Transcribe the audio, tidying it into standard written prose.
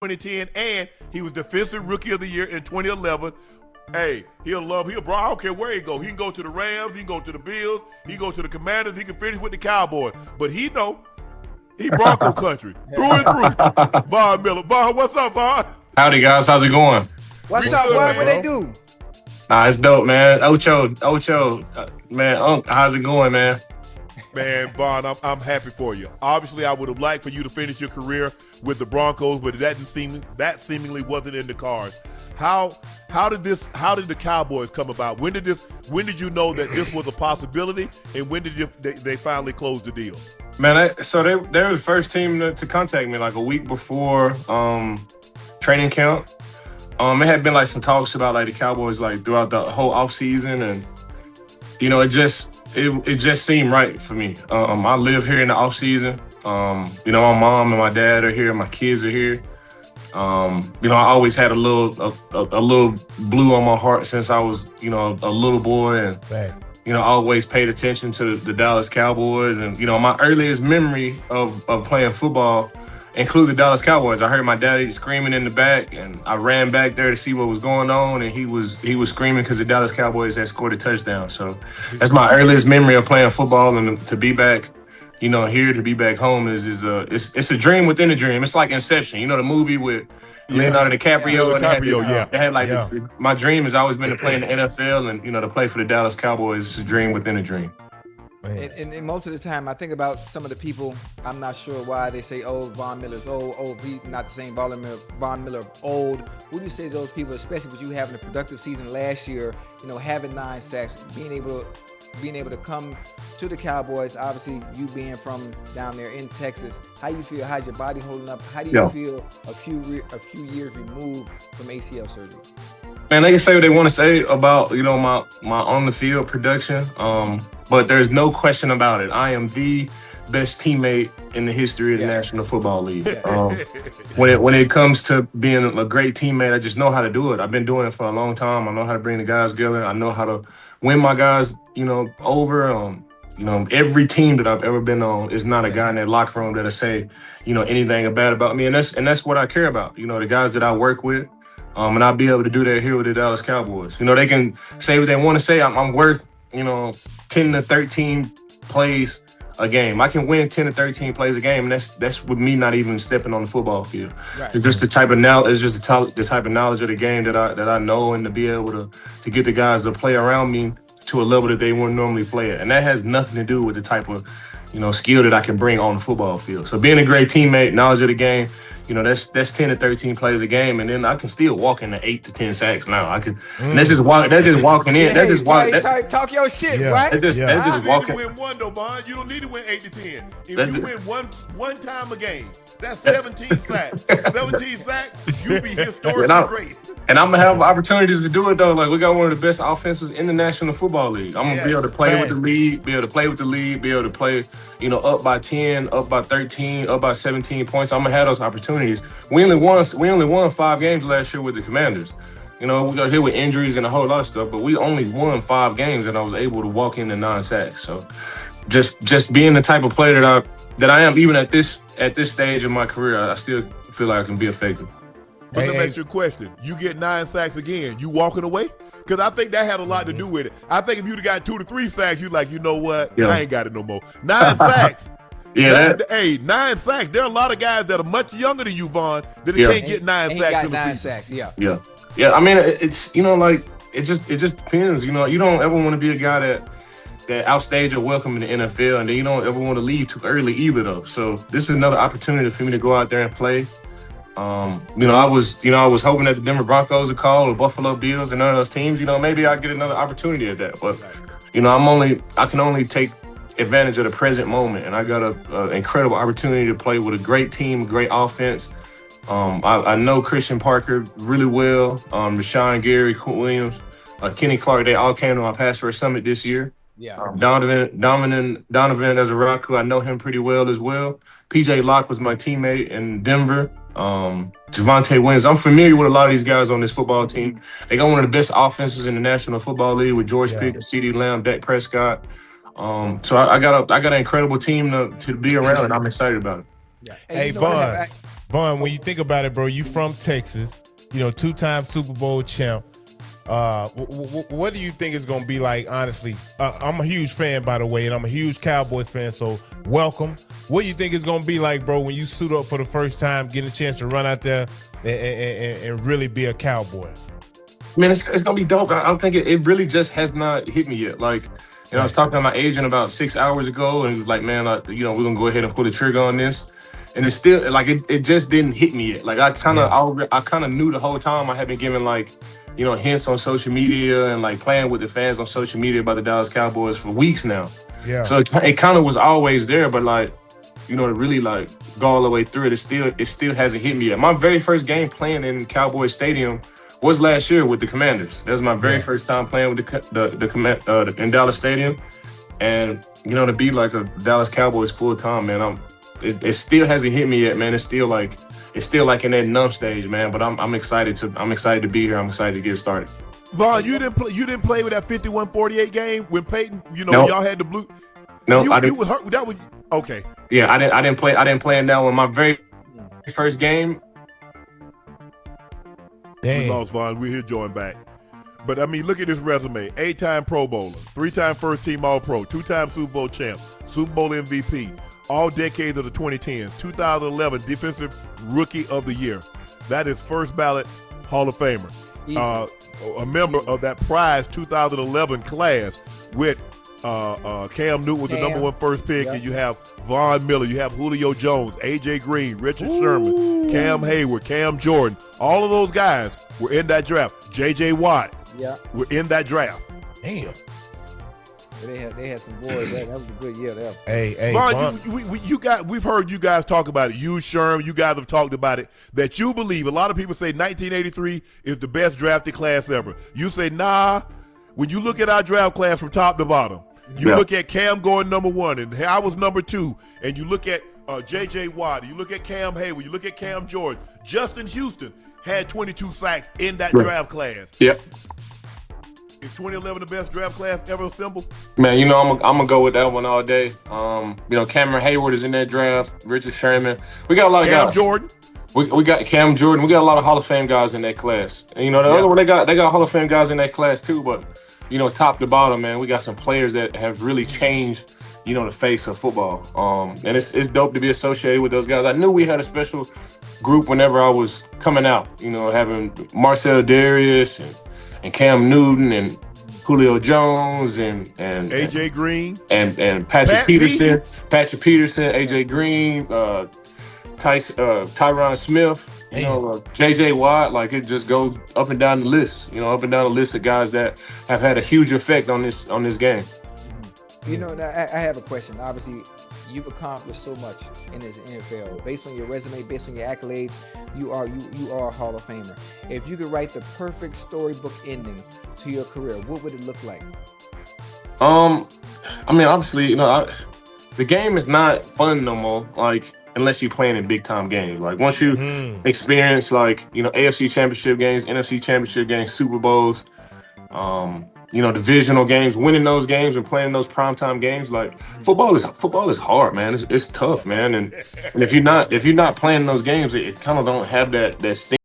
2010, and he was Defensive Rookie of the Year in 2011. Hey, he'll bro. I don't care where he go. He can go to the Rams. He can go to the Bills. He can go to the Commanders. He can finish with the Cowboys. But he Bronco country through and through. Von Miller. Von, what's up, Von? Howdy, guys. How's it going? What's up, boy? What they do? Nah, it's dope, man. Ocho, man. How's it going, man? Man, Von, I'm happy for you. Obviously, I would have liked for you to finish your career with the Broncos, but that seemingly wasn't in the cards. How did the Cowboys come about? When did you know that this was a possibility, and when did they finally close the deal? Man, they were the first team to contact me like a week before training camp. It had been like some talks about like the Cowboys like throughout the whole offseason, and it just seemed right for me. I live here in the offseason. My mom and my dad are here, my kids are here. I always had a little blue on my heart since I was, a little boy, and right. I always paid attention to the Dallas Cowboys, and my earliest memory of playing football include the Dallas Cowboys. I heard my daddy screaming in the back, and I ran back there to see what was going on, and he was screaming because the Dallas Cowboys had scored a touchdown. So that's my earliest memory of playing football, and to be back, here, to be back home is it's a dream within a dream. It's like Inception, the movie with Leonardo DiCaprio. My dream has always been to play in the NFL, and to play for the Dallas Cowboys is a dream within a dream. And most of the time, I think about some of the people. I'm not sure why they say, "Oh, Von Miller's old." Oh, he's not the same Von Miller old. What do you say to those people, especially with you having a productive season last year? Having 9 sacks, being able to come to the Cowboys. Obviously, you being from down there in Texas, how you feel? How's your body holding up? How do you feel a few years removed from ACL surgery? Man, they can say what they want to say about my on the field production, but there's no question about it. I am the best teammate in the history of the National Football League. When it comes to being a great teammate, I just know how to do it. I've been doing it for a long time. I know how to bring the guys together. I know how to win my guys, over. Every team that I've ever been on is not a guy in that locker room that'll say, anything bad about me, and that's what I care about. The guys that I work with. And I'll be able to do that here with the Dallas Cowboys. They can say what they want to say. I'm worth, 10 to 13 plays a game. I can win 10 to 13 plays a game, and that's with me not even stepping on the football field. Right. It's just the type of knowledge. It's just the type of knowledge of the game that I know, and to be able to get the guys to play around me to a level that they wouldn't normally play at, and that has nothing to do with the type of skill that I can bring on the football field. So being a great teammate, knowledge of the game. That's 10 to 13 plays a game, and then I can still walk into 8 to 10 sacks now. I could. That's just walking in. That's just walking. Talk your shit, right? That's just walking. You win one though, Von. You don't need to win 8 to 10. If you win one time a game, that's 17 sacks. 17 sacks, you be historically great. And I'm gonna have opportunities to do it though. Like we got one of the best offenses in the National Football League. I'm gonna be able to play with the lead, be able to play, up by 10, up by 13, up by 17 points. I'm gonna have those opportunities. We only won 5 games last year with the Commanders. We got hit with injuries and a whole lot of stuff, but we only won 5 games, and I was able to walk into 9 sacks. So, just being the type of player that I am, even at this stage of my career, I still feel like I can be effective. But let me ask you a question. You get 9 sacks again, you walking away? Because I think that had a lot to do with it. I think if you'd have got 2 to 3 sacks, you'd like, you know what? I ain't got it no more. 9 sacks. 9 sacks. There are a lot of guys that are much younger than you, Von, that can't get 9 sacks in the season. Sacks, yeah. I mean, it's it just depends. You don't ever want to be a guy that outstage your welcome in the NFL, and then you don't ever want to leave too early either, though. So this is another opportunity for me to go out there and play. I was hoping that the Denver Broncos would call, or Buffalo Bills, and none of those teams. Maybe I'll get another opportunity at that. But I can only take advantage of the present moment, and I got an incredible opportunity to play with a great team, a great offense. I know Christian Parker really well. Rashawn Gary, Quint Williams, Kenny Clark. They all came to my Pass Rush Summit this year. Donovan Azaraku, I know him pretty well as well. PJ Locke was my teammate in Denver. Javonte Williams. I'm familiar with a lot of these guys on this football team. They got one of the best offenses in the National Football League with George Pickens, CeeDee Lamb, Dak Prescott. So I got an incredible team to be around, and I'm excited about it. Hey, Von, Vaughn, when you think about it, bro, you from Texas, you know, 2-time Super Bowl champ. What do you think it's gonna be like? Honestly, I'm a huge fan, by the way, and I'm a huge Cowboys fan. So welcome. What do you think it's gonna be like, bro, when you suit up for the first time, getting a chance to run out there and really be a Cowboy? Man, it's gonna be dope. I think it really just has not hit me yet. Like, I was talking to my agent about 6 hours ago, and he was like, "Man, we're gonna go ahead and pull the trigger on this." And it's still like it just didn't hit me yet. Like I kind of knew the whole time. I had been given hints on social media and like playing with the fans on social media about the Dallas Cowboys for weeks now. Yeah. So it kind of was always there, but to really go all the way through it, it still hasn't hit me yet. My very first game playing in Cowboys Stadium was last year with the Commanders. That was my very first time playing with in Dallas Stadium, and to be like a Dallas Cowboys full time, man, it still hasn't hit me yet, man. It's still in that numb stage, man. But I'm excited to be here. I'm excited to get started. Vaughn, you didn't play with that 51-48 game when Peyton, Nope. y'all had the blue. No, I didn't. You was hurt. That was okay. Yeah, I didn't play in that one. My very first game. Dang. We lost Vaughn. We're here joined back. But I mean, look at this resume: 8-time Pro Bowler, 3-time First Team All Pro, 2-time Super Bowl champ, Super Bowl MVP, all decades of the 2010s, 2011 Defensive Rookie of the Year. That is first ballot Hall of Famer. A member of that prize 2011 class with Cam Newton was the number 1 first pick, and you have Von Miller, you have Julio Jones, A.J. Green, Richard Sherman, Cam Hayward, Cam Jordan. All of those guys were in that draft. J.J. Watt were in that draft. Damn. They had some boys. That was a good year there. Hey, Vaughn, we've heard you guys talk about it. You, Sherman, you guys have talked about it, that you believe. A lot of people say 1983 is the best drafted class ever. You say, nah. When you look at our draft class from top to bottom, you look at Cam going number 1, and I was number 2, and you look at J.J. Watt, you look at Cam Hayward, you look at Cam Jordan. Justin Houston had 22 sacks in that draft class. Yep. Is 2011 the best draft class ever assembled? Man, I'm gonna go with that one all day. Cameron Hayward is in that draft. Richard Sherman. We got a lot of guys. Cam Jordan. We got Cam Jordan. We got a lot of Hall of Fame guys in that class. And other one, they got Hall of Fame guys in that class too. But top to bottom, man, we got some players that have really changed the face of football. And it's dope to be associated with those guys. I knew we had a special group whenever I was coming out. Having Marcel Darius and Cam Newton and Julio Jones and A.J. Green and Patrick Peterson, A.J. Green, Tyron Smith, J.J. Watt. Like, it just goes up and down the list. Up and down the list of guys that have had a huge effect on this game. I have a question. Obviously, you've accomplished so much in the NFL. Based on your resume, based on your accolades, you are a Hall of Famer. If you could write the perfect storybook ending to your career, what would it look like? Obviously, the game is not fun no more. Like, unless you're playing in big time games. Like, once you experience AFC Championship games, NFC Championship games, Super Bowls, divisional games, winning those games and playing those primetime games, like football is hard, man. It's tough, man. And if you're not playing those games, it kind of don't have that sting.